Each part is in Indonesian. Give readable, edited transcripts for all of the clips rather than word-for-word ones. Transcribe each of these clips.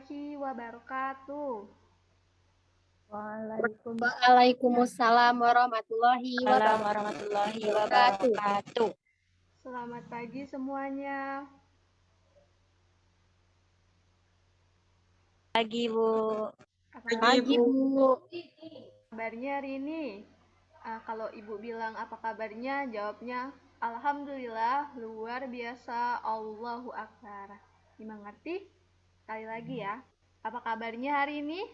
warahmatullahi wabarakatuh. Waalaikumsalam warahmatullahi wabarakatuh. Selamat pagi semuanya. Pagi, Bu. Pagi, Bu. Kabarnya hari ini? Kalau Ibu bilang apa kabarnya, jawabnya Alhamdulillah, luar biasa, Allahu Akbar. Dimengerti? Sekali lagi ya. Apa kabarnya hari ini?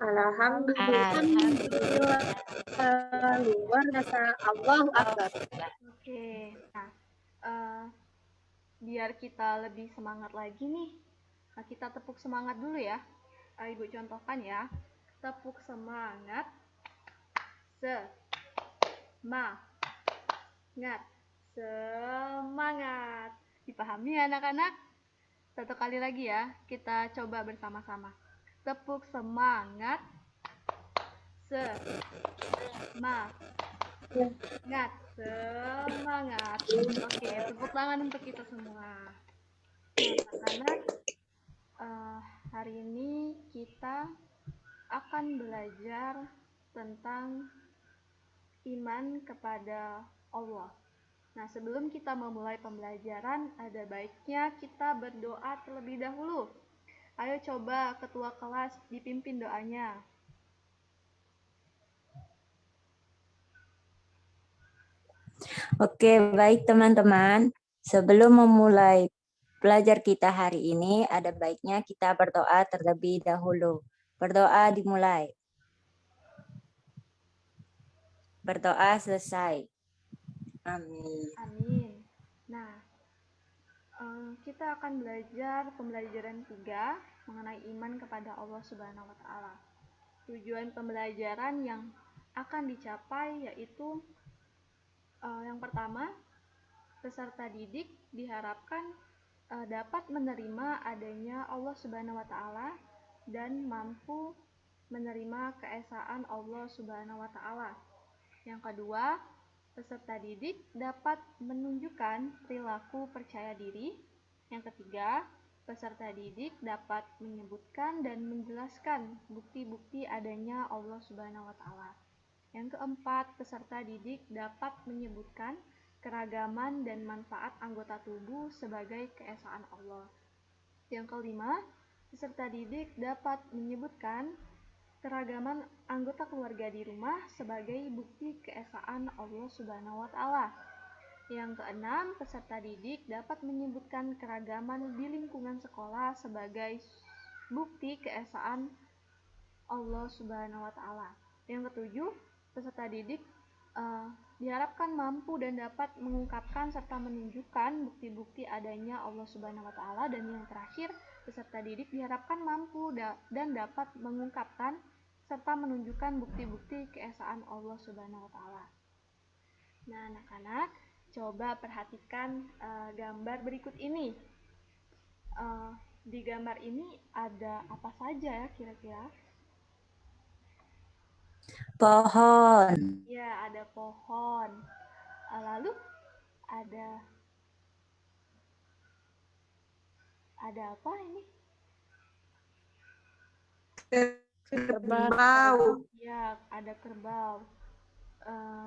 Alhamdulillah, luar biasa, Allahu Akbar. Oke, nah biar kita lebih semangat lagi nih, kita tepuk semangat dulu ya. Ibu contohkan ya. Tepuk semangat. Semangat. Dipahami ya anak-anak? Satu kali lagi ya, kita coba bersama-sama. Tepuk semangat. Semangat. Oke, tepuk tangan untuk kita semua. Nah, anak-anak, hari ini kita akan belajar tentang iman kepada Allah. Nah, sebelum kita memulai pembelajaran, ada baiknya kita berdoa terlebih dahulu. Ayo coba ketua kelas dipimpin doanya. Oke, baik teman-teman. Sebelum memulai belajar kita hari ini, ada baiknya kita berdoa terlebih dahulu. Berdoa dimulai. Berdoa selesai. Amin. Amin. Nah, kita akan belajar pembelajaran 3 mengenai iman kepada Allah Subhanahu wa Ta'ala. Tujuan pembelajaran yang akan dicapai yaitu yang pertama, peserta didik diharapkan dapat menerima adanya Allah Subhanahu wa Ta'ala dan mampu menerima keesaan Allah Subhanahu wa Ta'ala. Yang kedua, peserta didik dapat menunjukkan perilaku percaya diri. Yang ketiga, peserta didik dapat menyebutkan dan menjelaskan bukti-bukti adanya Allah Subhanahu wa Ta'ala. Yang keempat, peserta didik dapat menyebutkan keragaman dan manfaat anggota tubuh sebagai keesaan Allah. Yang kelima, peserta didik dapat menyebutkan keragaman anggota keluarga di rumah sebagai bukti keesaan Allah Subhanahu wa Ta'ala. Yang keenam, peserta didik dapat menyebutkan keragaman di lingkungan sekolah sebagai bukti keesaan Allah Subhanahu wa Ta'ala. Yang ketujuh, peserta didik diharapkan mampu dan dapat mengungkapkan serta menunjukkan bukti-bukti adanya Allah Subhanahu wa Ta'ala. Dan yang terakhir, peserta didik diharapkan mampu dan dapat mengungkapkan serta menunjukkan bukti-bukti keesaan Allah Subhanahu wa Ta'ala. Nah, anak-anak, coba perhatikan gambar berikut ini. Di gambar ini ada apa saja ya kira-kira? Pohon. Ya, ada pohon. Lalu ada apa ini? Kerbau. Ya, ada kerbau.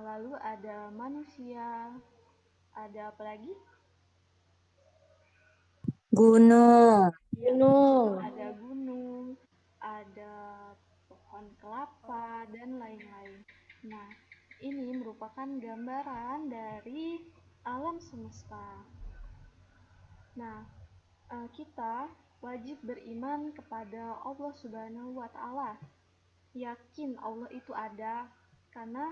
Lalu ada manusia. Ada apa lagi? Gunung. Ya, ada gunung, ada pohon kelapa, dan lain-lain. Nah, ini merupakan gambaran dari alam semesta. Nah, kita wajib beriman kepada Allah Subhanahu wa Ta'ala. Yakin Allah itu ada karena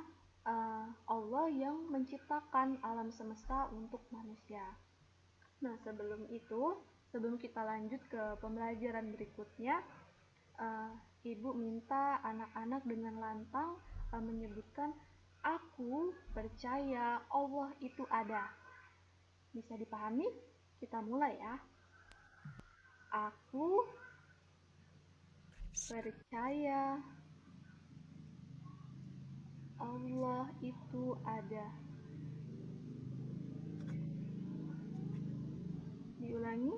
Allah yang menciptakan alam semesta untuk manusia. Nah, sebelum kita lanjut ke pembelajaran berikutnya, Ibu minta anak-anak dengan lantang menyebutkan, aku percaya Allah itu ada. Bisa dipahami? Kita mulai ya. Aku percaya Allah itu ada. Diulangi.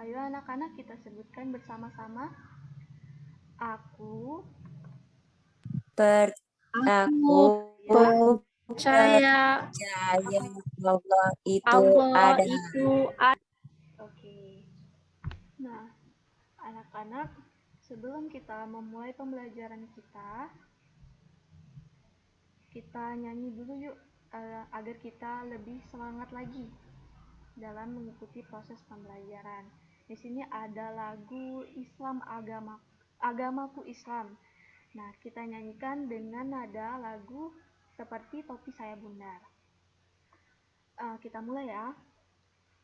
Ayo anak-anak kita sebutkan bersama-sama. Aku Aku percaya percaya Allah itu Allah ada. itu ada. Oke. Nah, anak-anak, sebelum kita memulai pembelajaran kita nyanyi dulu yuk agar kita lebih semangat lagi dalam mengikuti proses pembelajaran. Di sini ada lagu Islam agamaku Islam. Nah, kita nyanyikan dengan nada lagu seperti Topi Saya Bundar. Kita mulai ya.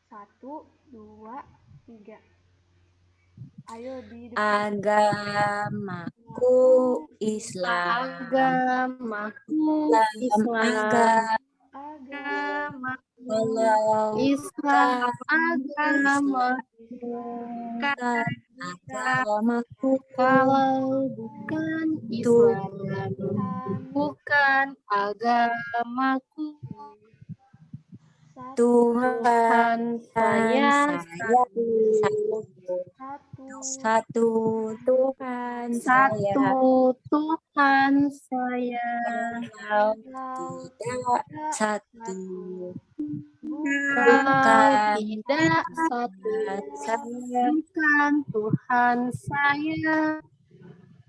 1, 2, 3. Ayo di depan. Agamaku Islam. Agamaku Islam. Agamaku Kalau Islam agamaku kalau bukan Islam, bukan agamaku. Tuhan saya satu Tuhan saya. Tuhan saya. Kalau tidak satu Kalau tidak satu, saya. bukan Tuhan saya.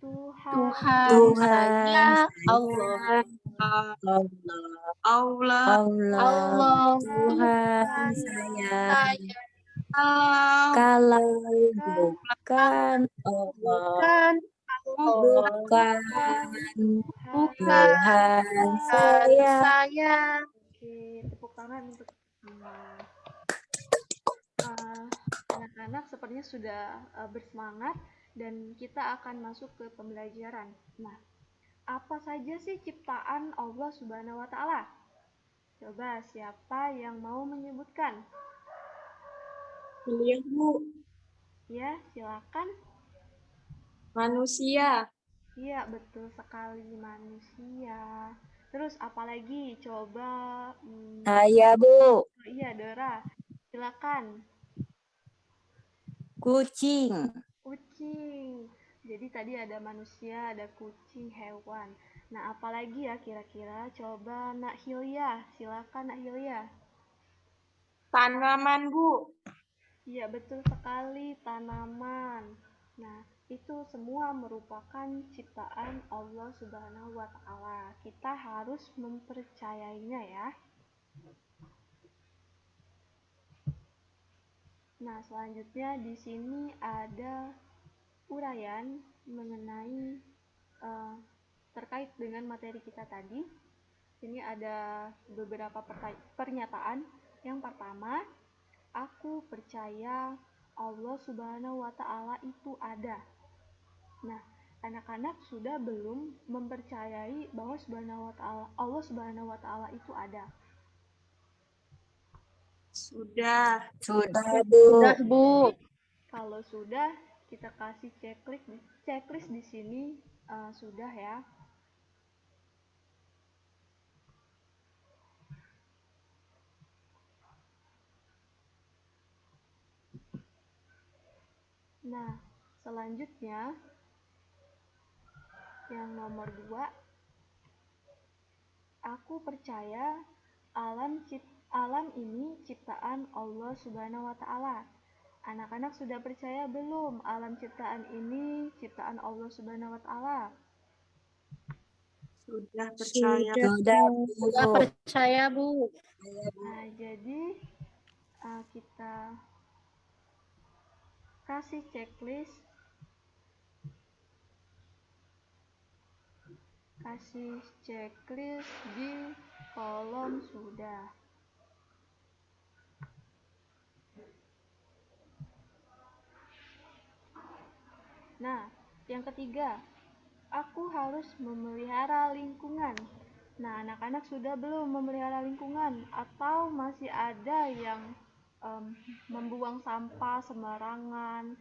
Tuhan Tuhan saya Allah. Allah Tuhan saya. Kalau bukan Allah, bukan Tuhan saya. Oke, tepuk tangan untuk anak-anak sepertinya sudah bersemangat dan kita akan masuk ke pembelajaran. Nah, apa saja sih ciptaan Allah Subhanahu wa taala? Coba siapa yang mau menyebutkan? Iya, Bu. Ya, silakan. Manusia. Iya, betul sekali manusia. Terus apalagi? Coba. Saya, Bu. Oh iya, Dora. Silakan. Kucing. Kucing. Jadi tadi ada manusia, ada kucing, hewan. Nah, apalagi ya kira-kira? Coba Nak Hilya. Silakan Nak Hilya. Tanaman, Bu. Iya, betul sekali, tanaman. Nah, itu semua merupakan ciptaan Allah Subhanahu wa taala. Kita harus mempercayainya ya. Nah, selanjutnya di sini ada uraian mengenai terkait dengan materi kita tadi. Ini ada beberapa pernyataan. Yang pertama, aku percaya Allah Subhanahu wa taala itu ada. Nah, anak-anak sudah belum mempercayai bahwa Allah Subhanahu wa taala itu ada? Sudah, Bu. Bu. Kalau sudah, kita kasih checklist di sini sudah ya. Nah, selanjutnya yang nomor 2, aku percaya alam ini ciptaan Allah Subhanahu wa taala. Anak-anak sudah percaya belum alam ciptaan ini ciptaan Allah Subhanahu wa taala? sudah percaya. Sudah percaya, Bu. Nah, jadi kita kasih checklist di kolom sudah. Nah, yang ketiga, aku harus memelihara lingkungan. Nah, anak-anak sudah belum memelihara lingkungan atau masih ada yang membuang sampah sembarangan,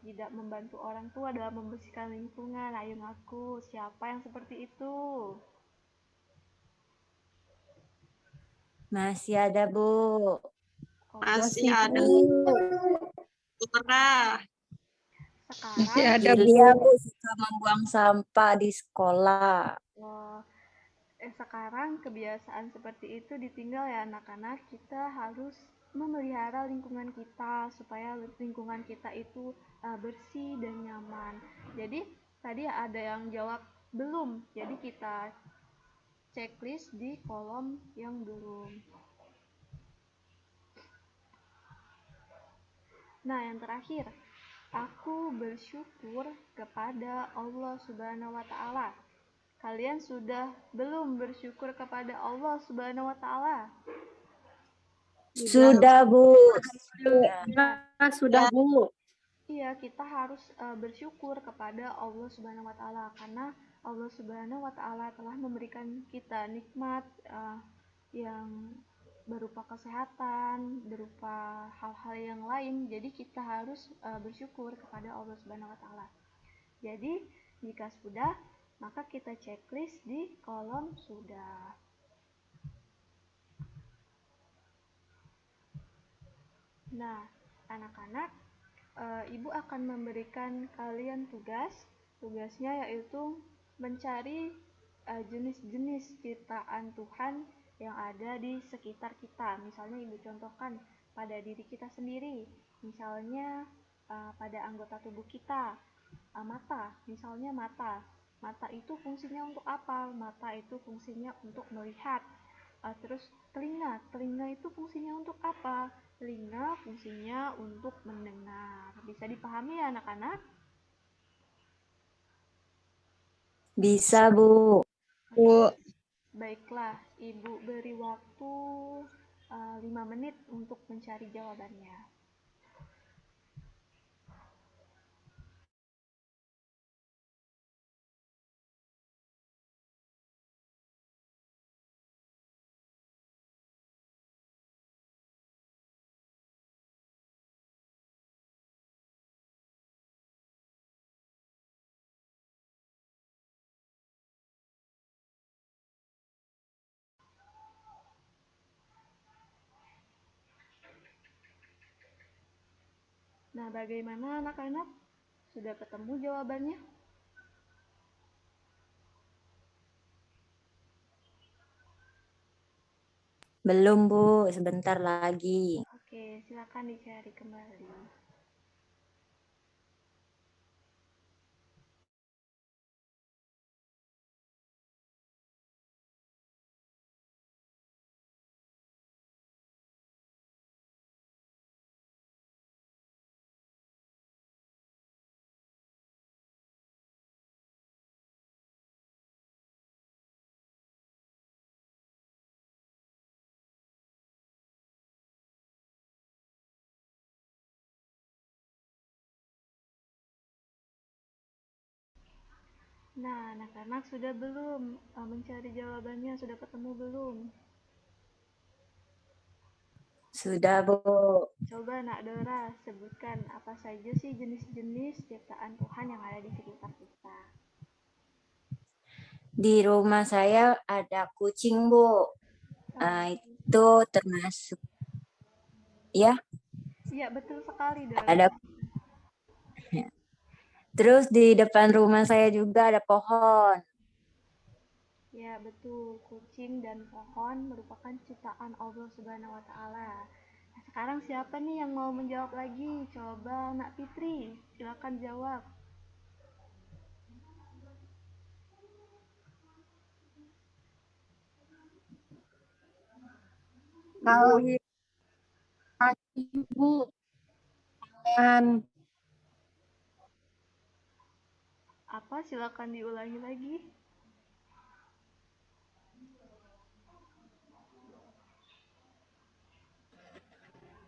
tidak membantu orang tua dalam membersihkan lingkungan? Ayo ngaku, siapa yang seperti itu? Masih ada, Bu. Masih ada. Dora. Masih Sekarang, ada, Iya, Bu. Bu, suka membuang sampah di sekolah. sekarang kebiasaan seperti itu ditinggal ya anak-anak. Kita harus memelihara lingkungan kita supaya lingkungan kita itu bersih dan nyaman. Jadi tadi ada yang jawab belum, jadi kita checklist di kolom yang belum. Nah, yang terakhir, aku bersyukur kepada Allah Subhanahu wa Ta'ala. Kalian sudah belum bersyukur kepada Allah Subhanahu wa Ta'ala? Sudah, Bu. Sudah. Sudah, Bu. Iya, kita harus bersyukur kepada Allah Subhanahu wa Ta'ala, karena Allah Subhanahu wa Ta'ala telah memberikan kita nikmat yang berupa kesehatan, berupa hal-hal yang lain. Jadi kita harus bersyukur kepada Allah Subhanahu wa Ta'ala. Jadi jika sudah, maka kita checklist di kolom sudah. Nah, anak-anak, Ibu akan memberikan kalian tugas. Tugasnya yaitu mencari jenis-jenis ciptaan Tuhan yang ada di sekitar kita. Misalnya Ibu contohkan pada diri kita sendiri. Misalnya pada anggota tubuh kita. Mata, misalnya mata. Mata itu fungsinya untuk apa? Mata itu fungsinya untuk melihat. Terus telinga itu fungsinya untuk apa? Telinga fungsinya untuk mendengar. Bisa dipahami ya anak-anak? Bisa, Bu. Bu. Baiklah, Ibu beri waktu 5 menit untuk mencari jawabannya. Nah, bagaimana anak-anak? Sudah ketemu jawabannya? Belum, Bu. Sebentar lagi. Oke, silakan dicari kembali. Nah, anak-anak sudah belum mencari jawabannya? Sudah ketemu belum? Sudah, Bu. Coba Nak Dora sebutkan apa saja sih jenis-jenis ciptaan Tuhan yang ada di sekitar kita. Di rumah saya ada kucing, Bu. Itu termasuk, ya. Iya, betul sekali Dora. Ada. Terus di depan rumah saya juga ada pohon. Ya, betul. Kucing dan pohon merupakan ciptaan Allah Subhanahu wa Ta'ala. Nah, sekarang siapa nih yang mau menjawab lagi? Coba Nak Fitri, silakan jawab. Kalau kaki, Bu. Tangan. Apa? Silakan diulangi lagi.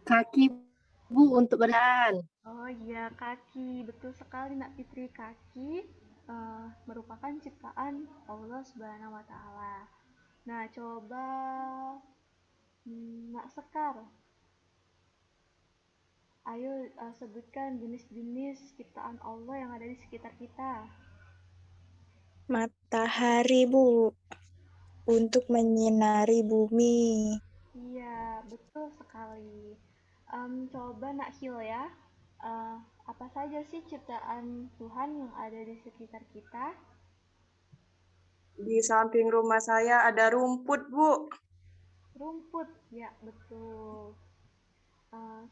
Kaki, Bu, untuk berjalan. Oh iya, kaki. Betul sekali Nak Fitri. Kaki merupakan ciptaan Allah Subhanahu wa Ta'ala. Nah, coba Nak Sekar. Ayo sebutkan jenis-jenis ciptaan Allah yang ada di sekitar kita. Matahari, Bu, untuk menyinari bumi. Iya, betul sekali. Coba Nak Hil ya. Eh, apa saja sih ciptaan Tuhan yang ada di sekitar kita? Di samping rumah saya ada rumput, Bu. Rumput, ya betul.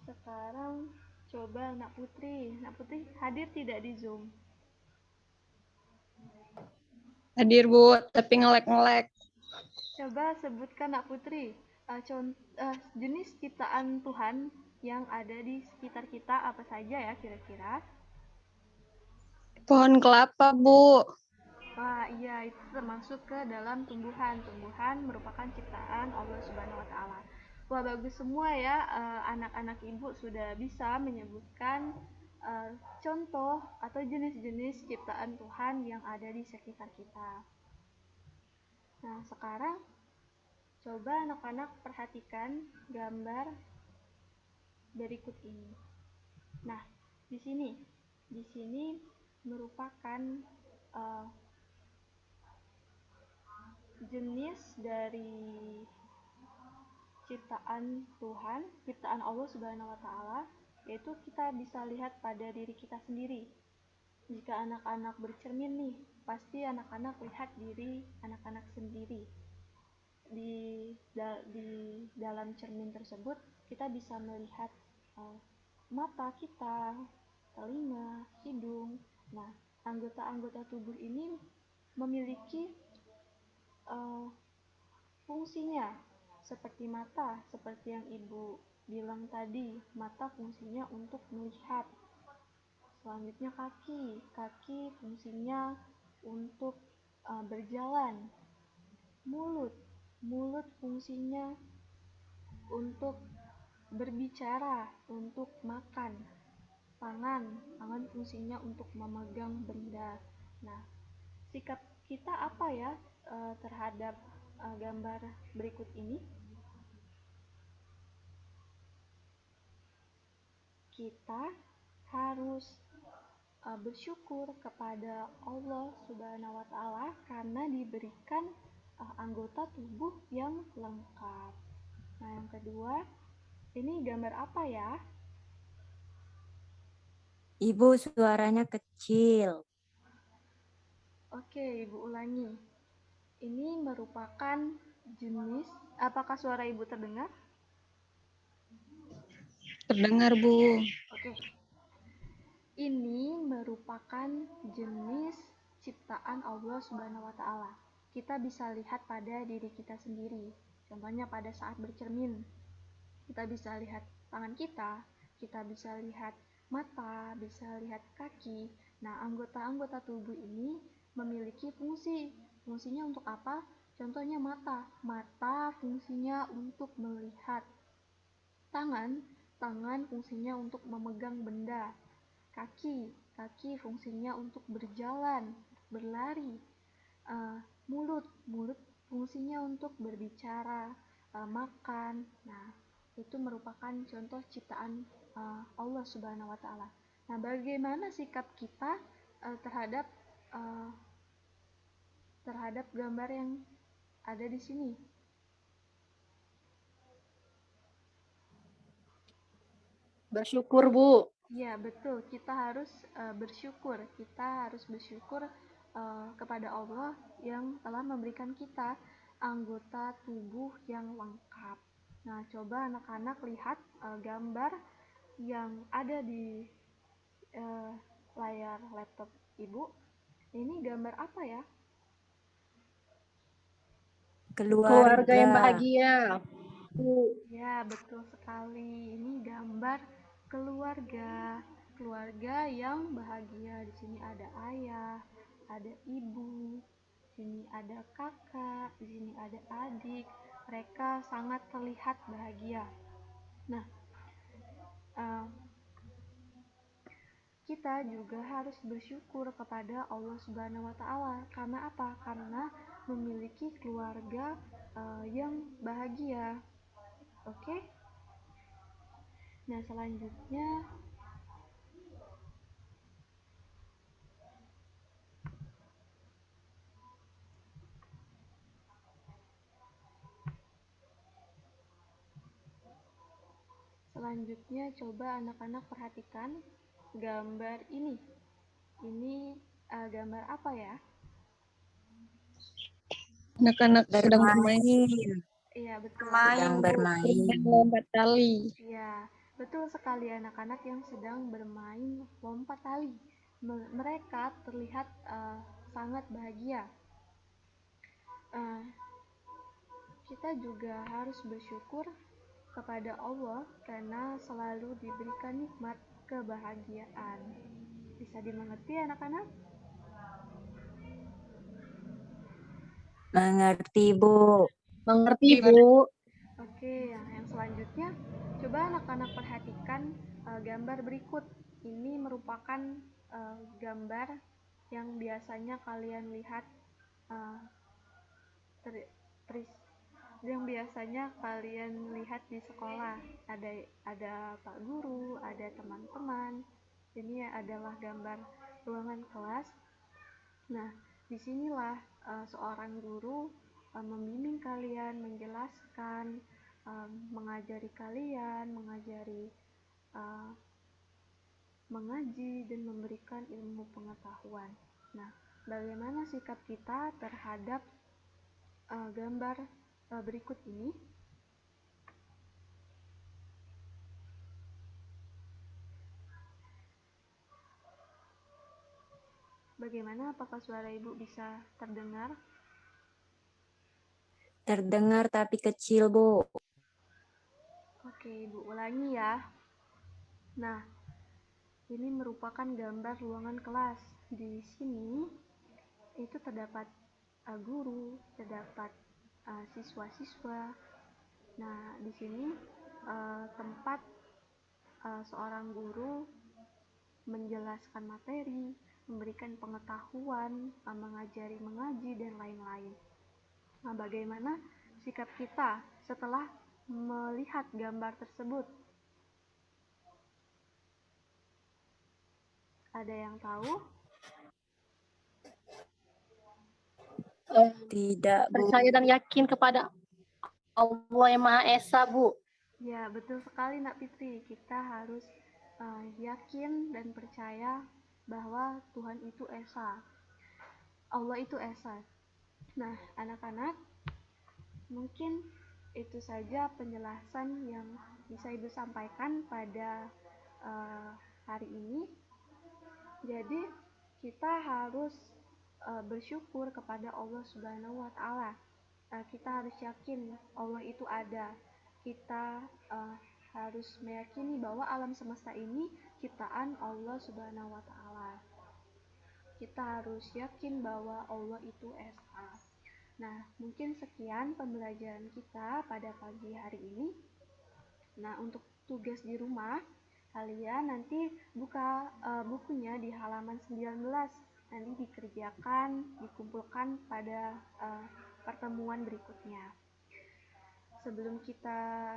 Sekarang coba Nak Putri. Nak Putri hadir tidak di Zoom? Hadir, Bu, tapi ngelek-ngelek. Coba sebutkan Nak Putri, jenis ciptaan Tuhan yang ada di sekitar kita apa saja ya kira-kira? Pohon kelapa, Bu. Wah, iya itu termasuk ke dalam tumbuhan. Tumbuhan merupakan ciptaan Allah Subhanahu wa taala. Wah, bagus semua ya, anak-anak Ibu sudah bisa menyebutkan contoh atau jenis-jenis ciptaan Tuhan yang ada di sekitar kita. Nah, sekarang coba anak-anak perhatikan gambar berikut ini. Nah, di sini merupakan uh, jenis dari ciptaan Tuhan, ciptaan Allah Subhanahu wa taala, yaitu kita bisa lihat pada diri kita sendiri. Jika anak-anak bercermin nih, pasti anak-anak lihat diri anak-anak sendiri. Di dalam cermin tersebut kita bisa melihat mata kita, telinga, hidung. Nah, anggota-anggota tubuh ini memiliki fungsinya seperti mata, seperti yang Ibu bilang tadi, mata fungsinya untuk melihat. Selanjutnya kaki fungsinya untuk berjalan. Mulut fungsinya untuk berbicara, untuk makan. Tangan fungsinya untuk memegang benda. Nah, sikap kita apa ya terhadap gambar berikut ini? Kita harus bersyukur kepada Allah Subhanahu wa taala karena diberikan anggota tubuh yang lengkap. Nah, yang kedua, ini gambar apa ya? Ibu suaranya kecil. Oke, Ibu ulangi. Ini merupakan jenis, apakah suara Ibu terdengar? Terdengar, Bu. Oke. Ini merupakan jenis ciptaan Allah Subhanahu wa taala. Kita bisa lihat pada diri kita sendiri. Contohnya pada saat bercermin. Kita bisa lihat tangan kita bisa lihat mata, bisa lihat kaki. Nah, anggota-anggota tubuh ini memiliki fungsi. Fungsinya untuk apa? Contohnya mata. Mata fungsinya untuk melihat. Tangan fungsinya untuk memegang benda. Kaki fungsinya untuk berjalan, berlari. Mulut fungsinya untuk berbicara, makan. Nah, itu merupakan contoh ciptaan Allah Subhanahu wa taala. Nah, bagaimana sikap kita terhadap gambar yang ada di sini? Bersyukur, Bu. Ya, betul. Kita harus bersyukur. Kita harus bersyukur kepada Allah yang telah memberikan kita anggota tubuh yang lengkap. Nah, coba anak-anak lihat gambar yang ada di layar laptop Ibu. Ini gambar apa ya? Keluarga yang Keluarga. bahagia. Ya, betul sekali. Ini gambar keluarga. Keluarga yang bahagia. Di sini ada ayah, ada ibu, di sini ada kakak, di sini ada adik. Mereka sangat terlihat bahagia. Nah, kita juga harus bersyukur kepada Allah Subhanahu wa taala. Karena apa? Karena memiliki keluarga yang bahagia. Oke? Nah, selanjutnya selanjutnya coba anak-anak perhatikan gambar ini. Ini gambar apa ya? Anak-anak sedang bermain. Iya, betul. Sedang bermain. Lompat tali. Iya, betul sekali, anak-anak yang sedang bermain lompat tali. Mereka terlihat sangat bahagia. Kita juga harus bersyukur kepada Allah karena selalu diberikan nikmat kebahagiaan. Bisa dimengerti anak-anak? Mengerti, Bu. Mengerti, Bu. Oke, yang selanjutnya coba anak-anak perhatikan gambar berikut. Ini merupakan gambar yang biasanya kalian lihat di sekolah. Ada Pak Guru, ada teman-teman. Ini adalah gambar ruangan kelas. Nah, disinilah seorang guru membimbing kalian, menjelaskan, mengajari kalian, mengaji dan memberikan ilmu pengetahuan. Nah, bagaimana sikap kita terhadap gambar berikut ini? Bagaimana? Apakah suara Ibu bisa terdengar? Terdengar tapi kecil, Bu. Oke, Ibu ulangi ya. Nah, ini merupakan gambar ruangan kelas. Di sini itu terdapat guru, terdapat siswa-siswa. Nah, di sini tempat seorang guru menjelaskan materi, memberikan pengetahuan, mengajari mengaji, dan lain-lain. Nah, bagaimana sikap kita setelah melihat gambar tersebut? Ada yang tahu? Tidak, Bu. Percaya dan yakin kepada Allah yang Maha Esa, Bu. Ya, betul sekali Nak Fitri. Kita harus yakin dan percaya bahwa Tuhan itu Esa. Allah itu Esa. Nah, anak-anak, mungkin itu saja penjelasan yang bisa Ibu sampaikan pada hari ini. Jadi, kita harus bersyukur kepada Allah Subhanahu wa Ta'ala. Kita harus yakin Allah itu ada. Kita harus meyakini bahwa alam semesta ini ciptaan Allah Subhanahu wa Ta'ala. Kita harus yakin bahwa Allah itu Esa. Nah, mungkin sekian pembelajaran kita pada pagi hari ini. Nah, untuk tugas di rumah, kalian nanti buka bukunya di halaman 19. Nanti dikerjakan, dikumpulkan pada pertemuan berikutnya. Sebelum kita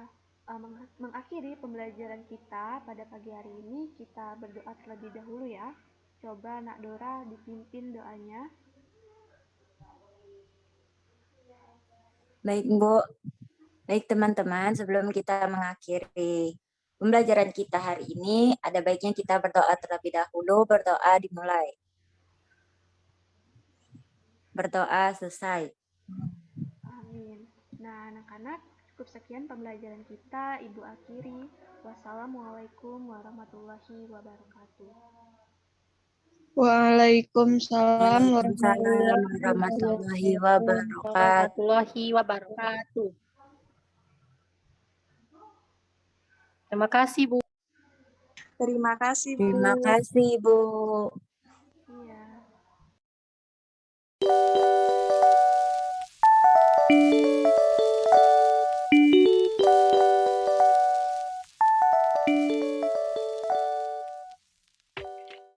mengakhiri pembelajaran kita pada pagi hari ini, kita berdoa terlebih dahulu ya. Coba Nak Dora dipimpin doanya. Baik, Bu. Baik, teman-teman, sebelum kita mengakhiri pembelajaran kita hari ini, ada baiknya kita berdoa terlebih dahulu. Berdoa dimulai. Berdoa selesai. Amin. Nah, anak-anak, cukup sekian pembelajaran kita. Ibu akhiri. Wassalamualaikum warahmatullahi wabarakatuh. Waalaikumsalam Waalaikumsalam warahmatullahi wabarakatuh. Terima kasih, Bu. Terima kasih, Bu. Terima kasih, Bu. Iya.